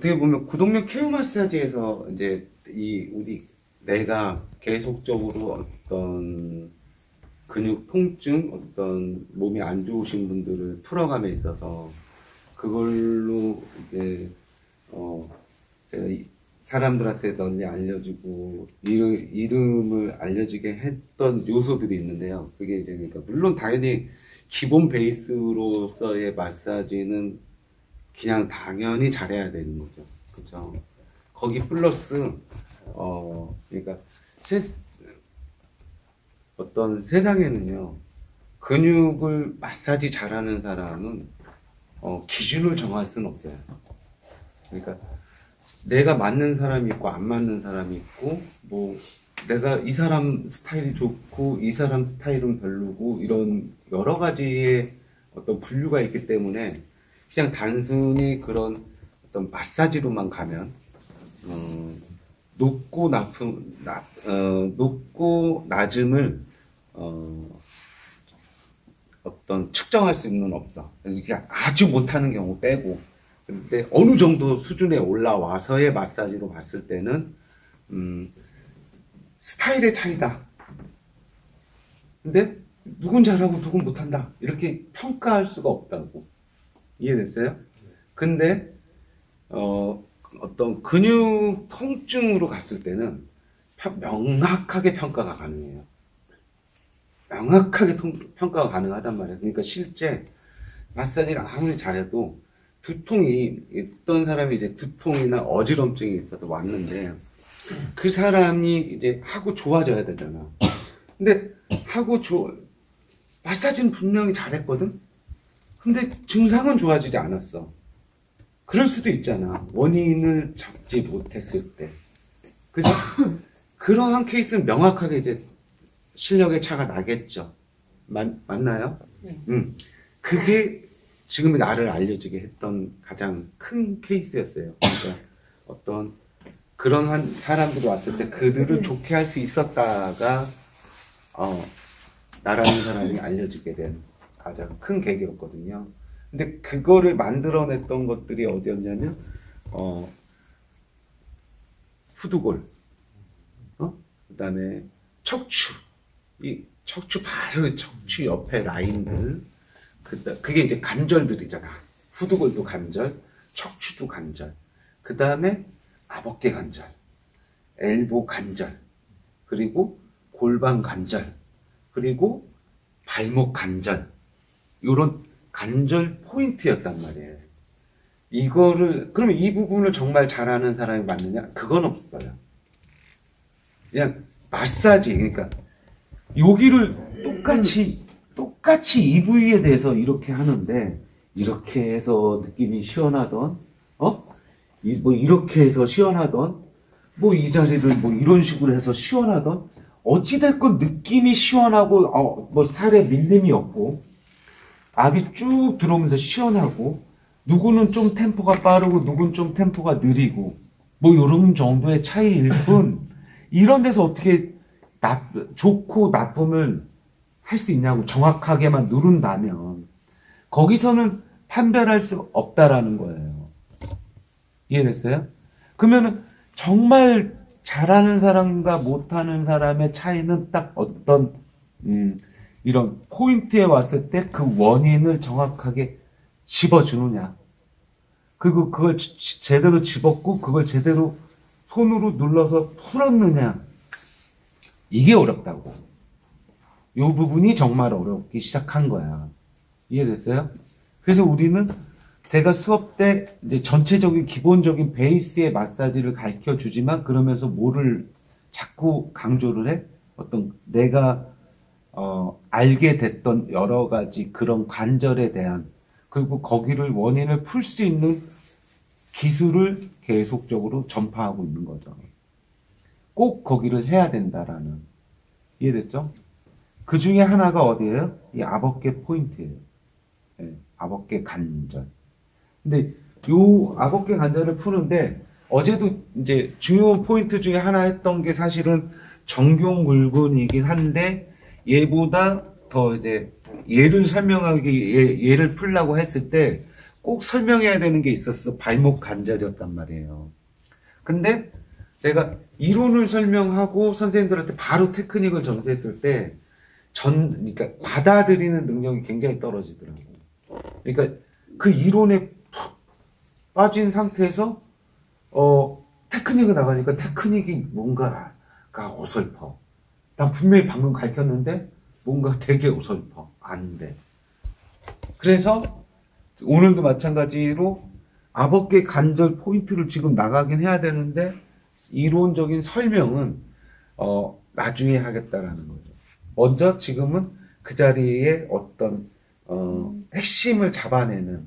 어떻게 보면 구동력 케어 마사지에서 이제 내가 계속적으로 어떤 근육 통증, 어떤 몸이 안 좋으신 분들을 풀어감에 있어서 그걸로 이제 제가 사람들한테 널리 알려주고 이름을 알려지게 했던 요소들이 있는데요. 그게 이제 그러니까 물론 당연히 기본 베이스로서의 마사지는 그냥 당연히 잘해야 되는 거죠. 그렇죠? 거기 플러스 그러니까 어떤 세상에는요, 근육을 마사지 잘하는 사람은 기준을 정할 수는 없어요. 그러니까 내가 맞는 사람이 있고 안 맞는 사람이 있고, 뭐 내가 이 사람 스타일이 좋고 이 사람 스타일은 별로고, 이런 여러 가지의 어떤 분류가 있기 때문에 그냥 단순히 그런 어떤 마사지로만 가면 높고 낮음을 어떤 측정할 수는 없어. 그냥 아주 못하는 경우 빼고, 근데 어느 정도 수준에 올라와서의 마사지로 봤을 때는 스타일의 차이다. 근데 누군 잘하고 누군 못한다, 이렇게 평가할 수가 없다고. 이해됐어요? 근데 어떤 근육 통증으로 갔을 때는 명확하게 평가가 가능해요. 명확하게 평가가 가능하단 말이에요. 그러니까 실제 마사지를 아무리 잘해도 두통이, 어떤 사람이 이제 두통이나 어지럼증이 있어서 왔는데 그 사람이 이제 하고 좋아져야 되잖아. 근데 마사지는 분명히 잘했거든? 근데 증상은 좋아지지 않았어. 그럴 수도 있잖아. 원인을 잡지 못했을 때. 그죠? 그러한 케이스는 명확하게 이제 실력의 차가 나겠죠. 맞나요? 네. 그게 지금 나를 알려주게 했던 가장 큰 케이스였어요. 그러니까 어떤 그런 사람들이 왔을 때 그들을 좋게 할 수 있었다가 나라는 사람이 알려주게 된 가장 큰 계기였거든요. 근데 그거를 만들어냈던 것들이 어디였냐면 후두골, 그 다음에 척추, 이 척추 바로 척추 옆에 라인들, 그게 이제 관절들이잖아. 후두골도 관절, 척추도 관절, 그 다음에 아버개 관절, 엘보 관절, 그리고 골반 관절, 그리고 발목 관절, 요런 관절 포인트였단 말이에요. 그러면 이 부분을 정말 잘하는 사람이 맞느냐? 그건 없어요. 그냥 마사지, 그러니까 여기를 똑같이 이 부위에 대해서 이렇게 하는데, 이렇게 해서 느낌이 시원하던, 뭐 이렇게 해서 시원하던, 뭐 이 자리를 뭐 이런 식으로 해서 시원하던, 어찌됐건 느낌이 시원하고, 뭐 살에 밀림이 없고, 압이 쭉 들어오면서 시원하고, 누구는 좀 템포가 빠르고 누구는 좀 템포가 느리고, 뭐 이런 정도의 차이일 뿐, 이런 데서 어떻게 좋고 나쁨을 할 수 있냐고. 정확하게만 누른다면 거기서는 판별할 수 없다라는 거예요. 이해됐어요? 그러면은 정말 잘하는 사람과 못하는 사람의 차이는 딱 어떤 이런 포인트에 왔을 때 그 원인을 정확하게 집어주느냐, 그리고 그걸 제대로 집었고 그걸 제대로 손으로 눌러서 풀었느냐, 이게 어렵다고. 이 부분이 정말 어렵기 시작한 거야. 이해됐어요? 그래서 우리는 제가 수업 때 이제 전체적인 기본적인 베이스의 마사지를 가르쳐 주지만, 그러면서 뭐를 자꾸 강조를 해? 어떤 내가 알게 됐던 여러 가지 그런 관절에 대한, 그리고 거기를 원인을 풀 수 있는 기술을 계속적으로 전파하고 있는 거죠. 꼭 거기를 해야 된다라는. 이해됐죠? 그 중에 하나가 어디예요? 이 아버개 포인트예요. 네, 아버개 관절. 근데 요 아버개 관절을 푸는데, 어제도 이제 중요 포인트 중에 하나 했던 게 사실은 정교물근이긴 한데, 얘보다 더 이제 얘를 설명하기, 얘를 풀려고 했을 때 꼭 설명해야 되는 게 있었어. 발목 관절이었단 말이에요. 근데 내가 이론을 설명하고 선생님들한테 바로 테크닉을 전수했을 때 그러니까 받아들이는 능력이 굉장히 떨어지더라고요. 그러니까 그 이론에 푹 빠진 상태에서 테크닉이 나가니까 테크닉이 뭔가가 어설퍼. 난 분명히 방금 가르쳤는데 뭔가 되게 어설퍼. 안 돼. 그래서 오늘도 마찬가지로 아버게 관절 포인트를 지금 나가긴 해야 되는데 이론적인 설명은 나중에 하겠다라는 거죠. 먼저 지금은 그 자리에 어떤 핵심을 잡아내는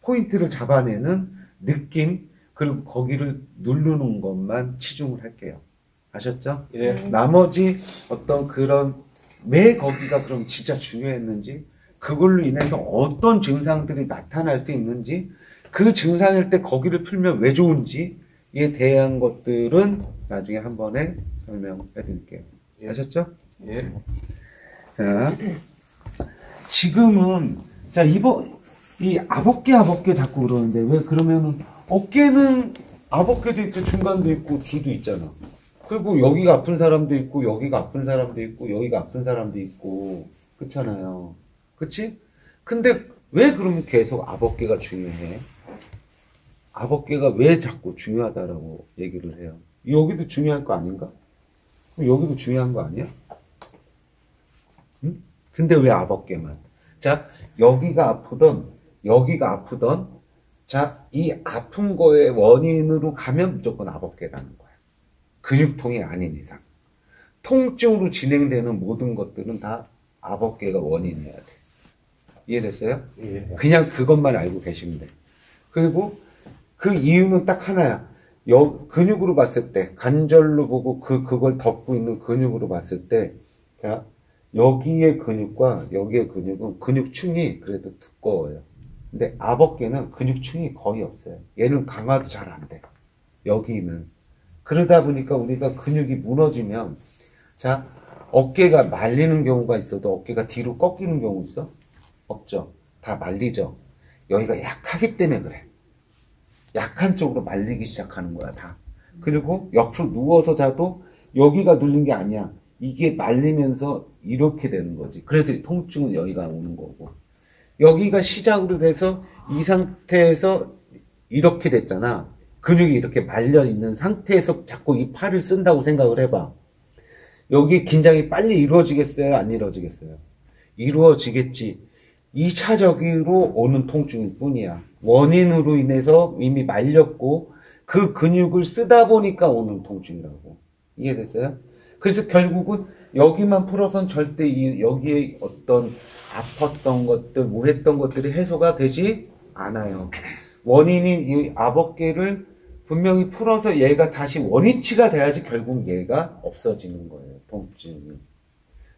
포인트를 잡아내는 느낌 그리고 거기를 누르는 것만 치중을 할게요. 아셨죠? 예. 나머지 어떤 그런 왜 거기가 그럼 진짜 중요했는지 그걸로 인해서 어떤 증상들이 나타날 수 있는지 그 증상일 때 거기를 풀면 왜 좋은지에 대한 것들은 나중에 한 번에 설명해 드릴게요. 예. 아셨죠? 예. 자, 지금은 자 이 아버게 자꾸 그러는데 왜 그러면은 어깨는 아버게도 있고 중간도 있고 뒤도 있잖아. 그리고 여기가 아픈 사람도 있고 여기가 아픈 사람도 있고 여기가 아픈 사람도 있고 그렇잖아요. 그치? 근데 왜 그러면 계속 아버게가 중요해? 아버게가 왜 자꾸 중요하다라고 얘기를 해요? 여기도 중요할 거 아닌가? 그럼 여기도 중요한 거 아니야? 응? 근데 왜 아버게만? 자, 여기가 아프던 자, 이 아픈 거의 원인으로 가면 무조건 아버게라는 거야. 근육통이 아닌 이상. 통증으로 진행되는 모든 것들은 다 아버게가 원인이어야 돼. 이해됐어요? 예. 그냥 그것만 알고 계시면 돼. 그리고 그 이유는 딱 하나야. 근육으로 봤을 때, 관절로 보고 그걸 덮고 있는 근육으로 봤을 때, 자, 여기의 근육과 여기의 근육은 근육층이 그래도 두꺼워요. 근데 아버게는 근육층이 거의 없어요. 얘는 강화도 잘 안 돼. 여기는. 그러다 보니까 우리가 근육이 무너지면, 자, 어깨가 말리는 경우가 있어도 어깨가 뒤로 꺾이는 경우 있어? 없죠. 다 말리죠. 여기가 약하기 때문에 그래. 약한 쪽으로 말리기 시작하는 거야, 다. 그리고 옆으로 누워서 자도 여기가 눌린 게 아니야. 이게 말리면서 이렇게 되는 거지. 그래서 통증은 여기가 오는 거고. 여기가 시작으로 돼서 이 상태에서 이렇게 됐잖아. 근육이 이렇게 말려 있는 상태에서 자꾸 이 팔을 쓴다고 생각을 해봐. 여기 긴장이 빨리 이루어지겠어요? 안 이루어지겠어요? 이루어지겠지. 2차적으로 오는 통증일 뿐이야. 원인으로 인해서 이미 말렸고 그 근육을 쓰다 보니까 오는 통증이라고. 이해됐어요? 그래서 결국은 여기만 풀어선 절대 여기에 어떤 아팠던 것들, 뭐 했던 것들이 해소가 되지 않아요. 원인인 이 아버게를 분명히 풀어서 얘가 다시 원위치가 돼야지 결국 얘가 없어지는 거예요. 통증이.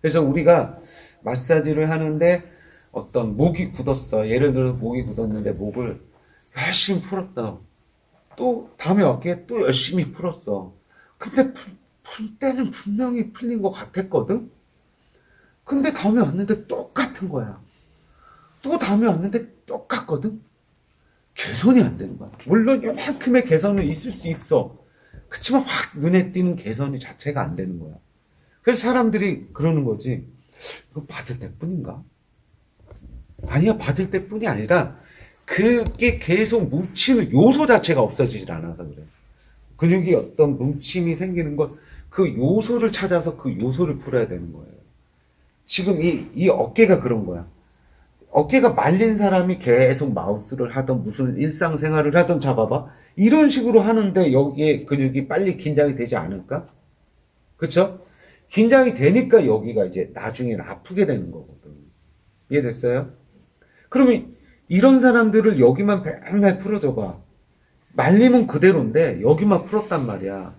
그래서 우리가 마사지를 하는데 어떤 목이 굳었어. 예를 들어서 목이 굳었는데 목을 열심히 풀었다. 또 다음에 어깨에 또 열심히 풀었어. 근데 풀 때는 분명히 풀린 것 같았거든? 근데 다음에 왔는데 똑같은 거야. 또 다음에 왔는데 똑같거든? 개선이 안 되는 거야. 물론 요만큼의 개선은 있을 수 있어. 그치만 확 눈에 띄는 개선이 자체가 안 되는 거야. 그래서 사람들이 그러는 거지. 이거 받을 때뿐인가? 아니야, 받을 때뿐이 아니라 그게 계속 뭉치는 요소 자체가 없어지질 않아서 그래. 근육이 어떤 뭉침이 생기는 것, 그 요소를 찾아서 그 요소를 풀어야 되는 거예요. 지금 이 어깨가 그런 거야. 어깨가 말린 사람이 계속 마우스를 하던 무슨 일상생활을 하던 잡아봐. 이런 식으로 하는데 여기에 근육이 빨리 긴장이 되지 않을까? 그쵸? 긴장이 되니까 여기가 이제 나중에는 아프게 되는 거거든. 이해됐어요? 그러면 이런 사람들을 여기만 맨날 풀어줘봐. 말리면 그대로인데 여기만 풀었단 말이야.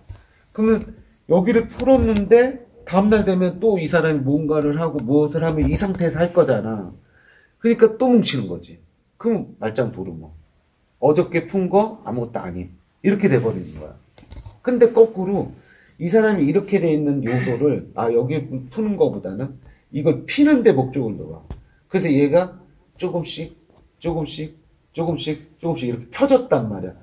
그러면 여기를 풀었는데 다음날 되면 또 이 사람이 뭔가를 하고 무엇을 하면 이 상태에서 할 거잖아. 그러니까 또 뭉치는 거지. 그럼 말짱 도루묵. 어저께 푼 거 아무것도 아님. 이렇게 돼버리는 거야. 근데 거꾸로 이 사람이 이렇게 돼 있는 요소를 여기 푸는 거보다는 이걸 피는 데 목적을 넣어. 그래서 얘가 조금씩 조금씩 이렇게 펴졌단 말이야.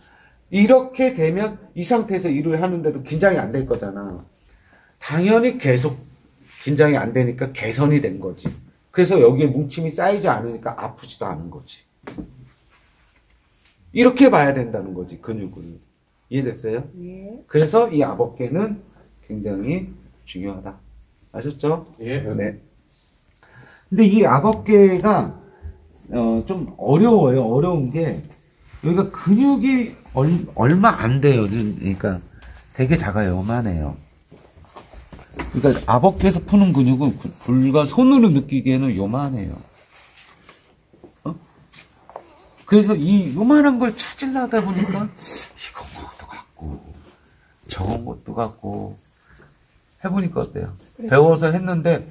이렇게 되면 이 상태에서 일을 하는데도 긴장이 안 될 거잖아. 당연히 계속 긴장이 안 되니까 개선이 된 거지. 그래서 여기에 뭉침이 쌓이지 않으니까 아프지도 않은 거지. 이렇게 봐야 된다는 거지, 근육을. 이해됐어요? 예. 그래서 이 앞어깨는 굉장히 중요하다. 아셨죠? 예. 네. 근데 이 앞어깨가 좀 어려워요. 어려운 게 여기가 근육이 얼마 안 돼요. 그러니까 되게 작아요. 요만해요. 그러니까 앞어깨에서 푸는 근육은 불과 손으로 느끼기에는 요만해요. 그래서 이 요만한 걸 찾으려다 보니까 이건 것도 같고 저건 것도 같고 해보니까 어때요? 그래. 배워서 했는데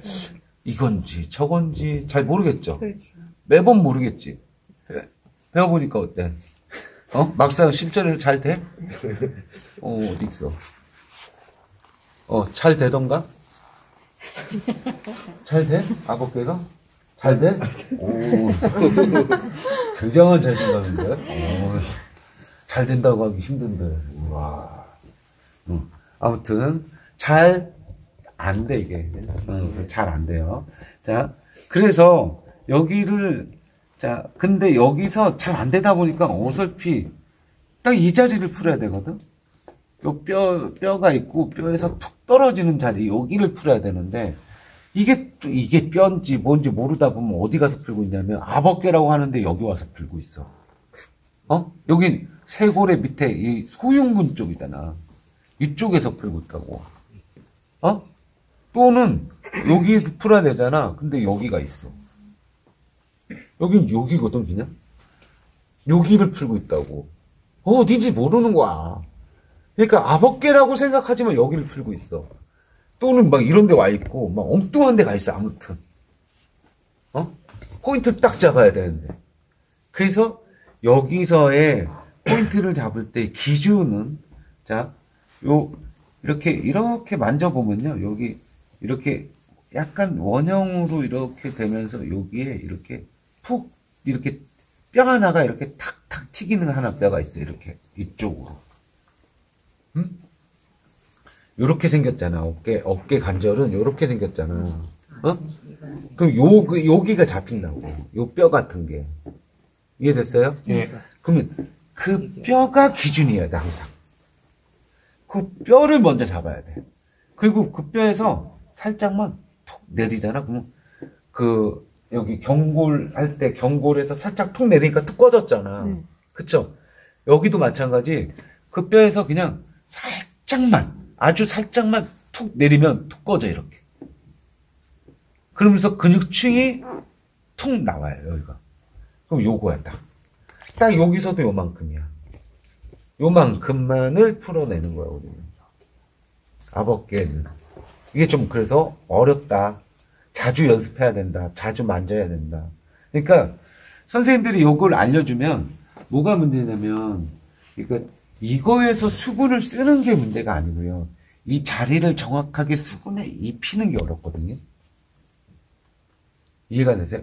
이건지 저건지 잘 모르겠죠? 그렇지. 매번 모르겠지? 배워보니까 어때? 막상 실전으로 잘 돼? 어디 있어? 잘 되던가? 잘 돼? 앞어깨가? 잘 돼? 오. 굉장한 자신감인데? 잘 된다고 하기 힘든데. 와. 아무튼, 잘 안 돼, 이게. 잘 안 돼요. 자, 그래서 여기를, 자, 근데 여기서 잘 안 되다 보니까 어설피 딱 이 자리를 풀어야 되거든? 요 뼈가 있고 뼈에서 툭 떨어지는 자리, 여기를 풀어야 되는데, 이게 뼈인지 뭔지 모르다 보면 어디 가서 풀고 있냐면, 앞어깨라고 하는데 여기 와서 풀고 있어. 여기 쇄골의 밑에 이 소흉근 쪽이잖아. 이쪽에서 풀고 있다고. 또는 여기에서 풀어야 되잖아. 근데 여기가 있어. 여기거든, 그냥. 여기를 풀고 있다고. 어디지 모르는 거야. 그러니까 앞어깨라고 생각하지만 여기를 풀고 있어. 또는 막 이런 데 와 있고, 막 엉뚱한 데 가 있어, 아무튼. 포인트 딱 잡아야 되는데. 그래서 여기서의 포인트를 잡을 때 기준은, 자, 이렇게 만져보면요. 여기, 이렇게 약간 원형으로 이렇게 되면서 여기에 이렇게 푹, 이렇게 뼈 하나가 이렇게 탁탁 튀기는 하나 뼈가 있어요. 이렇게, 이쪽으로. 요렇게 생겼잖아. 어깨 관절은 요렇게 생겼잖아. 그럼 여기가 잡힌다고. 요 뼈 같은 게. 이해됐어요? 예. 그러면 그 뼈가 기준이어야 돼, 항상. 그 뼈를 먼저 잡아야 돼. 그리고 그 뼈에서 살짝만 툭 내리잖아. 그러면 여기 경골 할 때 경골에서 살짝 툭 내리니까 툭 꺼졌잖아. 그쵸? 여기도 마찬가지. 그 뼈에서 그냥 살짝만, 아주 살짝만 툭 내리면 툭 꺼져, 이렇게. 그러면서 근육층이 툭 나와요, 여기가. 그럼 요거야, 딱. 딱 여기서도 요만큼이야. 요만큼만을 풀어내는 거야, 우리는. 앞어깨는. 이게 좀 그래서 어렵다. 자주 연습해야 된다. 자주 만져야 된다. 그러니까 선생님들이 요걸 알려주면 뭐가 문제냐면, 그러니까 이거에서 수근을 쓰는 게 문제가 아니고요. 이 자리를 정확하게 수근에 입히는 게 어렵거든요. 이해가 되세요?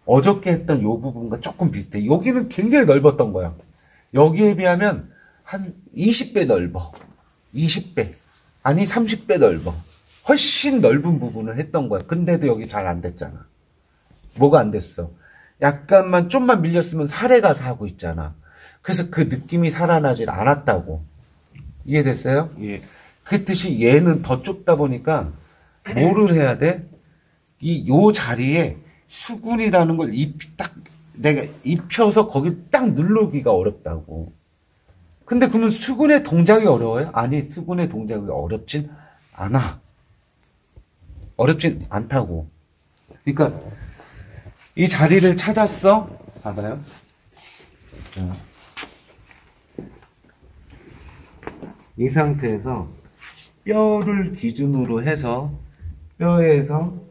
어저께 했던 요 부분과 조금 비슷해. 여기는 굉장히 넓었던 거야. 여기에 비하면 한 20배 넓어. 20배. 아니 30배 넓어. 훨씬 넓은 부분을 했던 거야. 근데도 여기 잘 안 됐잖아. 뭐가 안 됐어? 약간만 좀만 밀렸으면 살에 가서 하고 있잖아. 그래서 그 느낌이 살아나질 않았다고. 이해됐어요? 예. 그 뜻이 얘는 더 좁다 보니까 뭐를 해야 돼? 요 자리에 수근이라는 걸 내가 입혀서 거기 딱 누르기가 어렵다고. 근데 그러면 수근의 동작이 어려워요? 아니, 수근의 동작이 어렵진 않아. 어렵진 않다고. 그러니까 이 자리를 찾았어. 봐봐요. 이 상태에서 뼈를 기준으로 해서 뼈에서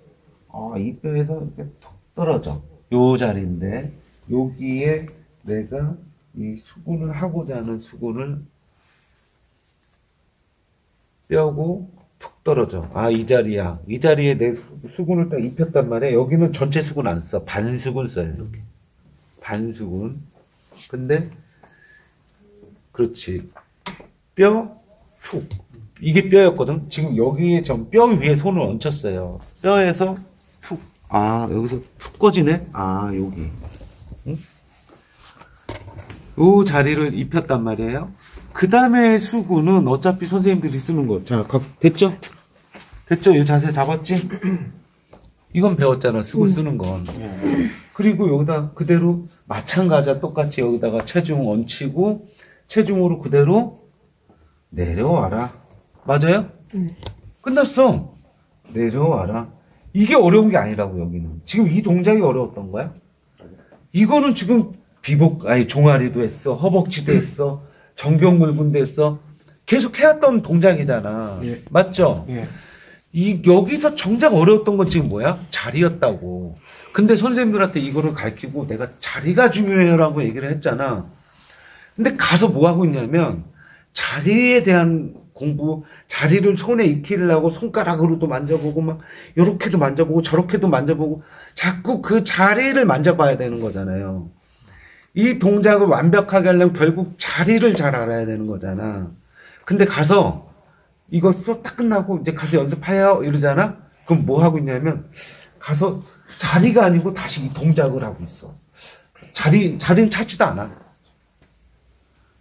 이 뼈에서 이렇게 툭 떨어져. 요 자리인데 여기에 내가 이 수근을 하고자 하는 수근을 뼈고 툭 떨어져. 이 자리야. 이 자리에 내 수근을 딱 입혔단 말이야. 여기는 전체 수근 안 써. 반수근 써요. 이렇게. 반수근. 근데 그렇지. 뼈, 툭. 이게 뼈였거든. 지금 여기에 좀 뼈 위에 손을 얹혔어요. 뼈에서 툭. 아, 여기서 툭 꺼지네. 아, 여기. 응? 요 자리를 입혔단 말이에요. 그 다음에 수구는 어차피 선생님들이 쓰는 거. 자, 됐죠? 됐죠? 이 자세 잡았지? 이건 배웠잖아. 수구 쓰는 건. 그리고 여기다 그대로 마찬가지야. 똑같이 여기다가 체중 얹히고 체중으로 그대로 내려와라. 맞아요? 끝났어. 내려와라. 이게 어려운 게 아니라고 여기는. 지금 이 동작이 어려웠던 거야? 이거는 지금 종아리도 했어. 허벅지도 했어. 정경물군도 했어. 계속 해왔던 동작이잖아. 예. 맞죠? 예. 여기서 정작 어려웠던 건 지금 뭐야? 자리였다고. 근데 선생님들한테 이거를 가르치고 내가 자리가 중요해라고 얘기를 했잖아. 근데 가서 뭐 하고 있냐면 자리에 대한 공부, 자리를 손에 익히려고 손가락으로도 만져보고 막 요렇게도 만져보고 저렇게도 만져보고 자꾸 그 자리를 만져봐야 되는 거잖아요. 이 동작을 완벽하게 하려면 결국 자리를 잘 알아야 되는 거잖아. 근데 가서 이거 수업 딱 끝나고 이제 가서 연습해요 이러잖아. 그럼 뭐 하고 있냐면 가서 자리가 아니고 다시 이 동작을 하고 있어. 자리는 찾지도 않아.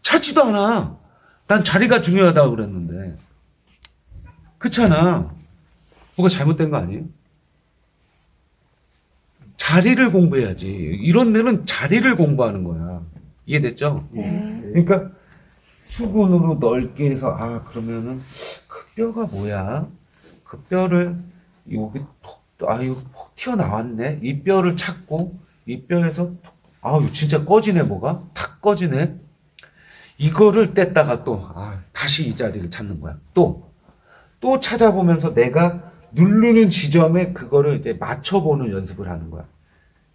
찾지도 않아. 난 자리가 중요하다고 그랬는데. 그렇잖아. 뭐가 잘못된 거 아니에요? 자리를 공부해야지. 이런 데는 자리를 공부하는 거야. 이해됐죠? 그러니까 수근으로 넓게 해서 그러면은 그 뼈가 뭐야? 그 뼈를 여기 이거 푹 튀어나왔네. 이 뼈를 찾고 이 뼈에서 이거 진짜 꺼지네. 뭐가 탁 꺼지네. 이거를 뗐다가 또 다시 이 자리를 찾는 거야. 또 찾아보면서 내가 누르는 지점에 그거를 이제 맞춰보는 연습을 하는 거야.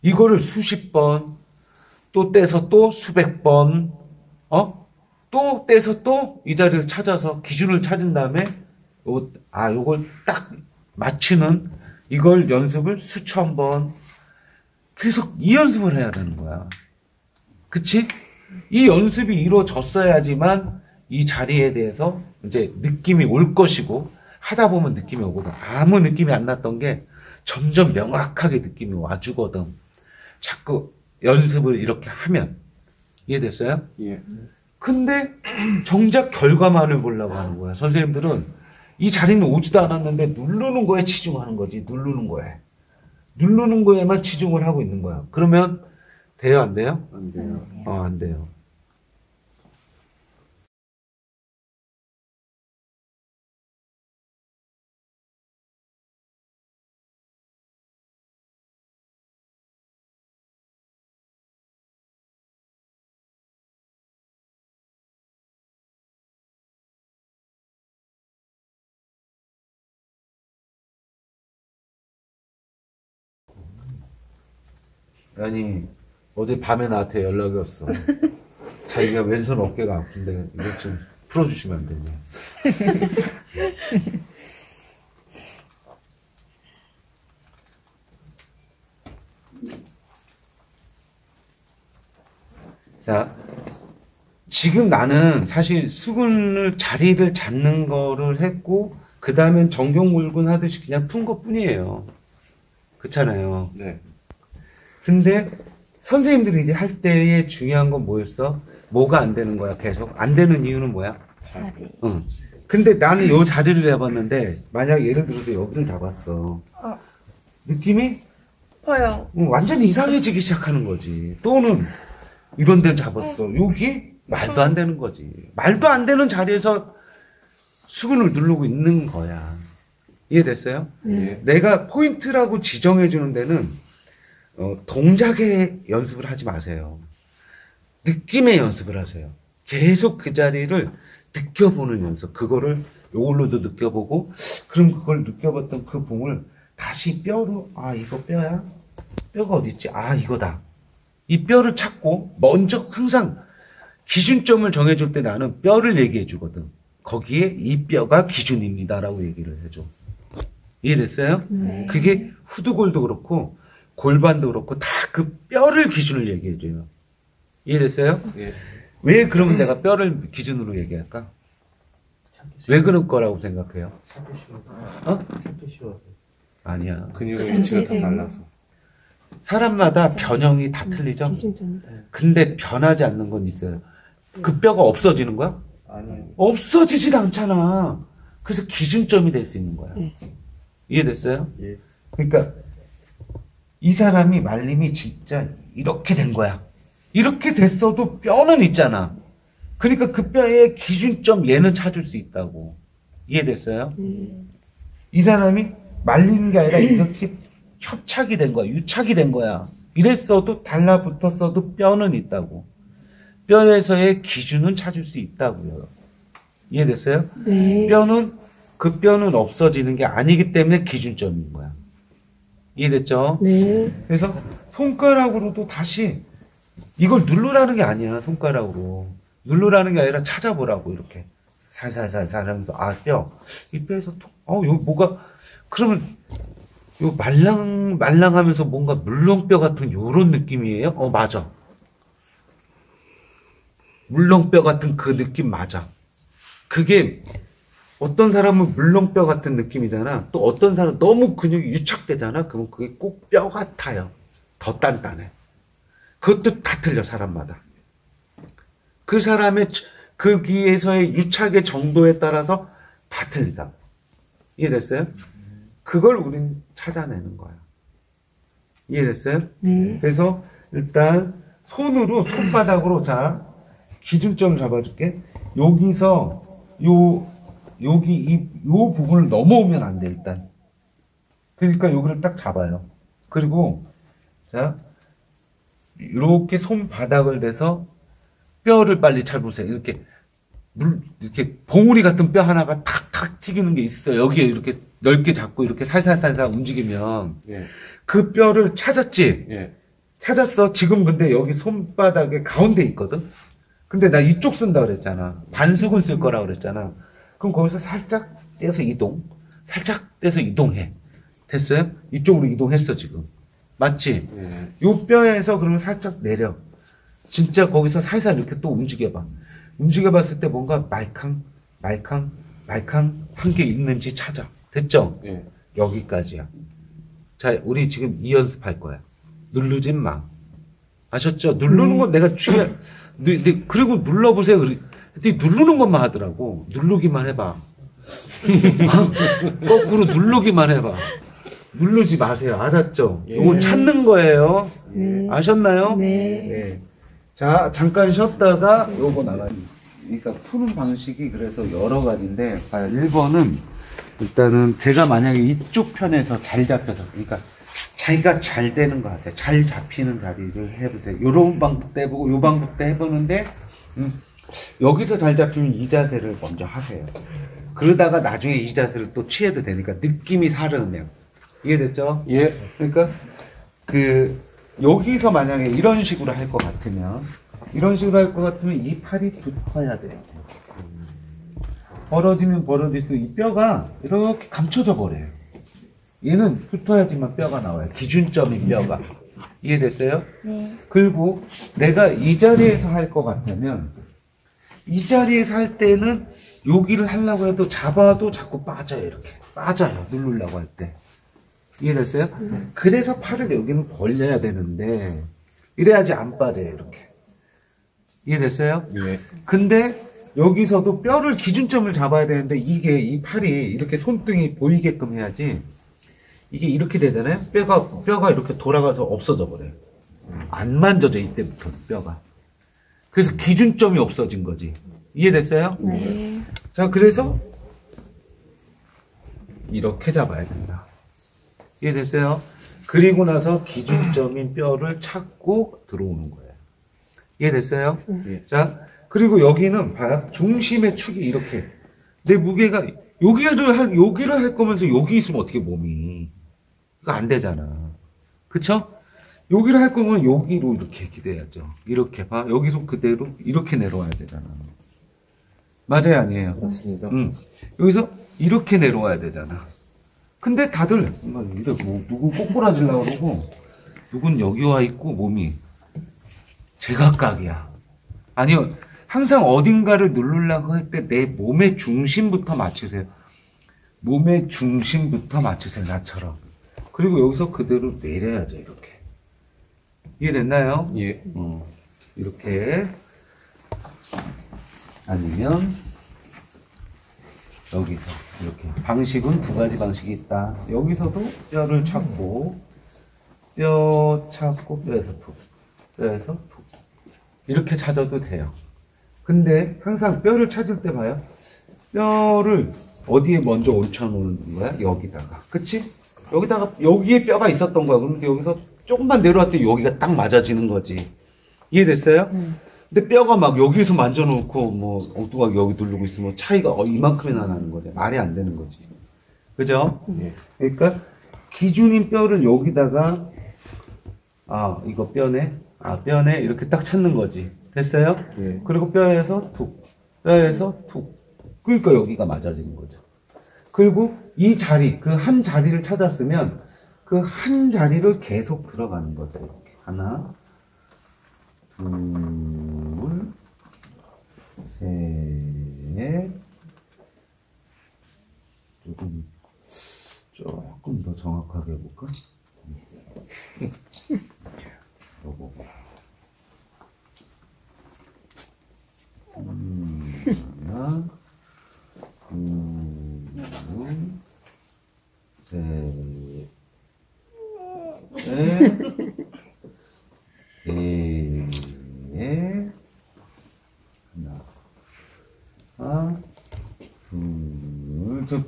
이거를 수십 번, 또 떼서 또 수백 번, 또 떼서 또 이 자리를 찾아서 기준을 찾은 다음에 요걸 딱 맞추는 이걸 연습을 수천 번 계속 이 연습을 해야 되는 거야. 그치? 이 연습이 이루어졌어야지만 이 자리에 대해서 이제 느낌이 올 것이고 하다 보면 느낌이 오거든. 아무 느낌이 안 났던 게 점점 명확하게 느낌이 와주거든. 자꾸 연습을 이렇게 하면. 이해됐어요? 예. 근데 정작 결과만을 보려고 하는 거야. 선생님들은 이 자리는 오지도 않았는데 누르는 거에 치중하는 거지. 누르는 거에. 누르는 거에만 치중을 하고 있는 거야. 그러면 돼요? 안 돼요? 안 돼요. 안 돼요. 아니 어제 밤에 나한테 연락이 왔어. 자기가 왼손 어깨가 아픈데 이것 좀 풀어주시면 안 되냐. 자, 지금 나는 사실 수근을 자리를 잡는 거를 했고 그 다음엔 정경물군 하듯이 그냥 푼 것 뿐이에요. 그렇잖아요. 네. 근데 선생님들이 이제 할 때의 중요한 건 뭐였어? 뭐가 안 되는 거야 계속? 안 되는 이유는 뭐야? 자리. 응. 근데 나는 요 자리를 잡았는데 만약 예를 들어서 여기를 잡았어. 느낌이 아파요. 완전히 이상해지기 시작하는 거지. 또는 이런 데를 잡았어. 여기 말도 안 되는 거지. 말도 안 되는 자리에서 수근을 누르고 있는 거야. 이해됐어요? 예. 내가 포인트라고 지정해 주는 데는 동작의 연습을 하지 마세요. 느낌의 연습을 하세요. 계속 그 자리를 느껴보는 연습. 그거를 요걸로도 느껴보고, 그럼 그걸 느껴봤던 그 봉을 다시 뼈로, 이거 뼈야? 뼈가 어디 있지? 이거다. 이 뼈를 찾고, 먼저 항상 기준점을 정해줄 때 나는 뼈를 얘기해 주거든. 거기에 이 뼈가 기준입니다라고 얘기를 해줘. 이해됐어요? 네. 그게 후두골도 그렇고, 골반도 그렇고 다 그 뼈를 기준을 얘기해줘요. 이해됐어요? 예. 왜 그러면 내가 뼈를 기준으로 얘기할까? 왜 그럴 거라고 생각해요? 찾기 쉬워서. 어? 찾기 쉬워서. 아니야. 근육의 위치가 다 달라서. 사람마다 변형이 다 틀리죠? 기준점이다. 근데 변하지 않는 건 있어요. 그 뼈가 없어지는 거야? 아니요. 없어지질 않잖아. 그래서 기준점이 될 수 있는 거야. 이해됐어요? 예. 그러니까 이 사람이 말림이 진짜 이렇게 된 거야. 이렇게 됐어도 뼈는 있잖아. 그러니까 그 뼈의 기준점 얘는 찾을 수 있다고. 이해됐어요? 이 사람이 말리는 게 아니라 이렇게 협착이 된 거야. 유착이 된 거야. 이랬어도 달라붙었어도 뼈는 있다고. 뼈에서의 기준은 찾을 수 있다고요. 이해됐어요? 네. 그 뼈는 없어지는 게 아니기 때문에 기준점인 거야. 이해됐죠? 네. 그래서 손가락으로도 다시 이걸 누르라는 게 아니야. 손가락으로 누르라는 게 아니라 찾아보라고. 이렇게 살살살살 하면서 이 뼈에서 여기 뭐가 그러면 요 말랑하면서 뭔가 물렁뼈 같은 요런 느낌이에요? 맞아. 물렁뼈 같은 그 느낌 맞아. 그게 어떤 사람은 물렁뼈 같은 느낌이잖아. 또 어떤 사람은 너무 근육이 유착되잖아. 그러면 그게 꼭 뼈 같아요. 더 단단해. 그것도 다 틀려, 사람마다. 그 사람의 그 귀에서의 유착의 정도에 따라서 다 틀리다. 이해됐어요? 그걸 우린 찾아내는 거야. 이해됐어요? 그래서 일단 손바닥으로 기준점 잡아줄게. 여기서 여기 요 부분을 넘어오면 안 돼, 일단. 그러니까 여기를 딱 잡아요. 그리고 이렇게 손바닥을 대서 뼈를 빨리 잡으세요. 이렇게 봉우리 같은 뼈 하나가 탁탁 튀기는 게 있어요. 여기에 이렇게 넓게 잡고 이렇게 살살살살 움직이면 예. 그 뼈를 찾았지? 예. 찾았어. 지금 근데 여기 손바닥에 가운데 있거든? 근데 나 이쪽 쓴다 그랬잖아. 반숙은 쓸 거라 그랬잖아. 그럼 거기서 살짝 떼서 살짝 떼서 이동해. 됐어요? 이쪽으로 이동했어, 지금. 맞지? 예. 요 뼈에서 그러면 살짝 내려. 진짜 거기서 살살 이렇게 또 움직여봐. 움직여봤을 때 뭔가 말캉 한 게 있는지 찾아. 됐죠? 예. 여기까지야. 자, 우리 지금 이 연습할 거야. 누르진 마. 아셨죠? 누르는 건 내가 그리고 눌러보세요. 그랬더니 누르는 것만 하더라고. 누르기만 해봐. 거꾸로 누르기만 해봐. 누르지 마세요. 알았죠? 예. 이거 찾는 거예요. 아셨나요? 네. 자, 잠깐 쉬었다가 요거 나가요. 그러니까 푸는 방식이 그래서 여러 가지인데, 1번은 일단은 제가 만약에 이쪽 편에서 잘 잡혀서, 그러니까 자기가 잘 되는 거 하세요. 잘 잡히는 자리를 해보세요. 요런 방법도 해보고 요 방법도 해보는데 여기서 잘 잡히면 이 자세를 먼저 하세요. 그러다가 나중에 이 자세를 또 취해도 되니까 느낌이 사르면. 이해됐죠? 예. 그러니까 여기서 만약에 이런 식으로 할 것 같으면 이 팔이 붙어야 돼요. 벌어지면 벌어질수록 이 뼈가 이렇게 감춰져 버려요. 얘는 붙어야지만 뼈가 나와요. 기준점인 뼈가. 이해됐어요? 네. 그리고 내가 이 자리에서 할 것 같으면 이 자리에서 할 때는 여기를 하려고 해도 잡아도 자꾸 빠져요. 이렇게 빠져요. 누르려고 할 때. 이해됐어요? 그래서 팔을 여기는 벌려야 되는데 이래야지 안 빠져요. 이렇게. 이해됐어요? 예. 근데 여기서도 뼈를 기준점을 잡아야 되는데 이 팔이 이렇게 손등이 보이게끔 해야지. 이게 이렇게 되잖아요. 뼈가 이렇게 돌아가서 없어져 버려요. 안 만져져, 이때부터 뼈가. 그래서 기준점이 없어진 거지. 이해됐어요? 네. 자, 그래서 이렇게 잡아야 된다. 이해됐어요? 그리고 나서 기준점인 뼈를 찾고 들어오는 거예요. 이해됐어요? 예. 자, 그리고 여기는 봐요. 중심의 축이 이렇게. 내 무게가 여기를 할 거면서 여기 있으면 어떻게 몸이. 이거 안 되잖아. 그쵸? 여기를 할 거면 여기로 이렇게 기대야죠. 이렇게 봐. 여기서 그대로 이렇게 내려와야 되잖아. 맞아요, 아니에요? 맞습니다. 여기서 이렇게 내려와야 되잖아. 근데 다들 누구 꼬꾸라지려고 그러고 누군 여기 와 있고 몸이 제각각이야. 아니요, 항상 어딘가를 누르려고 할 때 내 몸의 중심부터 맞추세요. 몸의 중심부터 맞추세요, 나처럼. 그리고 여기서 그대로 내려야죠, 이렇게. 이해됐나요? 예. 이렇게. 아니면 여기서 이렇게. 방식은 두 가지 방식이 있다. 여기서도 뼈를 찾고 뼈 찾고 뼈에서 툭, 뼈에서 툭, 이렇게 찾아도 돼요. 근데 항상 뼈를 찾을 때 봐요. 뼈를 어디에 먼저 얹혀놓는 거야? 여기다가. 그치? 여기다가, 여기에 뼈가 있었던 거야. 그러면서 여기서 조금만 내려왔더니 여기가 딱 맞아지는 거지. 이해됐어요? 근데 뼈가 막 여기서 만져놓고 뭐 엉뚱하게 여기 누르고 있으면 차이가 이만큼이나 나는 거지. 말이 안 되는 거지. 그죠? 예. 그러니까 기준인 뼈를 여기다가 이거 뼈네. 뼈네. 이렇게 딱 찾는 거지. 됐어요? 예. 그리고 뼈에서 툭, 뼈에서 툭. 그러니까 여기가 맞아지는 거죠. 그리고 이 자리, 그 한 자리를 찾았으면 그 한 자리를 계속 들어가는 거죠. 이렇게. 하나, 둘, 셋. 조금 더 정확하게 해볼까? 요거. 하나, 둘, 셋, 넷, 하나, 둘, 저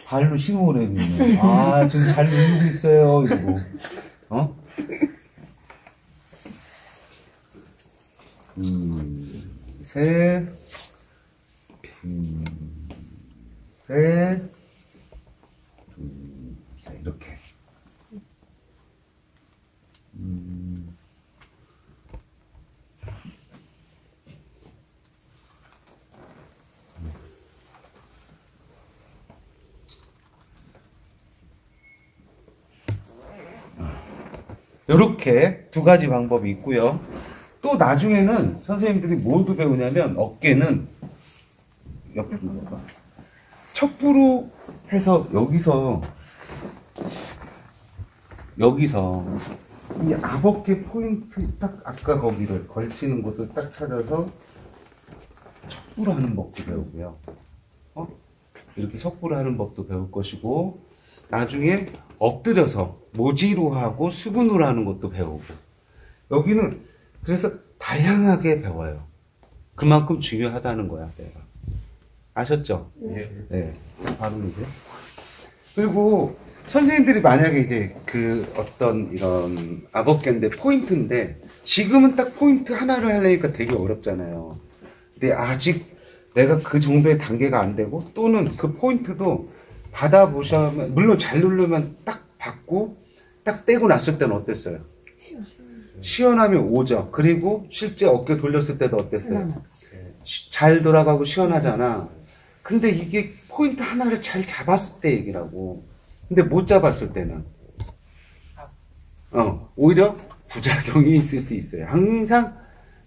발로 신호를 해주네. 지금 잘 누르고 있어요. 이러고. 셋, 셋, 셋, 이렇게. 이렇게 두 가지 방법이 있고요. 또 나중에는 선생님들이 뭐도 배우냐면 어깨는 옆으로 봐봐. 척부로 해서 여기서 이 앞어깨 포인트 딱 아까 거기를 걸치는 곳을 딱 찾아서 척부로 하는 법도 배우고요. 이렇게 척부로 하는 법도 배울 것이고, 나중에 엎드려서 모지로 하고 수근으로 하는 것도 배우고. 여기는 그래서 다양하게 배워요. 그만큼 중요하다는 거야, 내가. 아셨죠? 예. 네. 바로 이제. 그리고 선생님들이 만약에 이제 그 어떤 이런 앞어깨인데 포인트인데, 지금은 딱 포인트 하나를 하려니까 되게 어렵잖아요. 근데 아직 내가 그 정도의 단계가 안 되고, 또는 그 포인트도 받아보시면, 물론 잘 누르면 딱 받고 딱 떼고 났을 때는 어땠어요? 시원하면 오죠. 그리고 실제 어깨 돌렸을 때도 어땠어요? 잘 돌아가고 시원하잖아. 근데 이게 포인트 하나를 잘 잡았을 때 얘기라고. 근데 못 잡았을 때는 오히려 부작용이 있을 수 있어요. 항상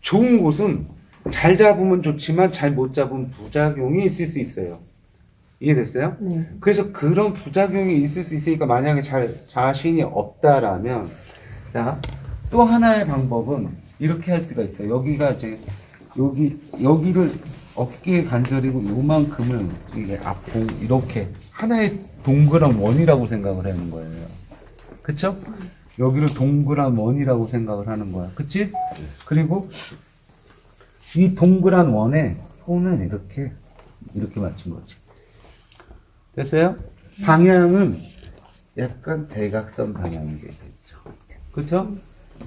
좋은 곳은 잘 잡으면 좋지만 잘 못 잡으면 부작용이 있을 수 있어요. 이해됐어요? 네. 그래서 그런 부작용이 있을 수 있으니까, 만약에 자신이 없다라면, 자, 또 하나의 방법은 이렇게 할 수가 있어요. 여기가 이제 여기를 어깨 관절이고 요만큼을 이게 앞봉 이렇게 하나의 동그란 원이라고 생각을 하는 거예요. 그쵸? 여기를 동그란 원이라고 생각을 하는 거야. 그치? 그리고 이 동그란 원에 손을 이렇게 맞춘 거지. 됐어요? 방향은 약간 대각선 방향이 되겠죠. 그쵸?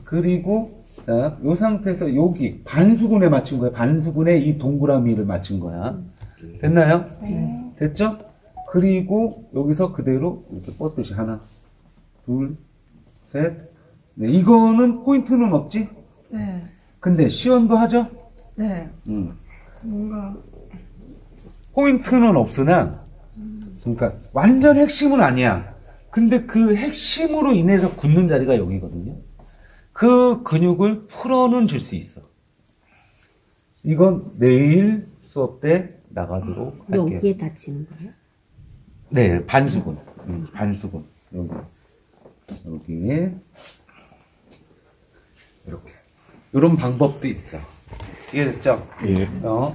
그리고, 자, 요 상태에서 여기 반수근에 맞춘 거야. 반수근에 이 동그라미를 맞춘 거야. 됐나요? 네. 됐죠? 그리고 여기서 그대로 이렇게 뻗듯이 하나, 둘, 셋. 네, 이거는 포인트는 없지? 네. 근데 시연도 하죠? 네. 뭔가 포인트는 없으나, 그러니까 완전 핵심은 아니야. 근데 그 핵심으로 인해서 굳는 자리가 여기거든요. 그 근육을 풀어는 줄 수 있어. 이건 내일 수업 때 나가도록 할게요. 여기에 다치는 거예요? 네, 반수근. 반수근. 여기에. 이렇게. 이런 방법도 있어. 이해됐죠? 예.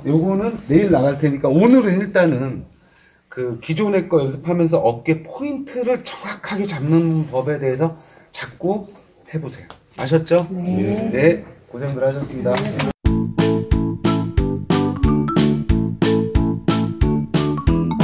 요거는 내일 나갈 테니까 오늘은 일단은 그 기존의 거 연습하면서 어깨 포인트를 정확하게 잡는 법에 대해서 자꾸 해보세요. 아셨죠? 네. 네, 고생들 하셨습니다.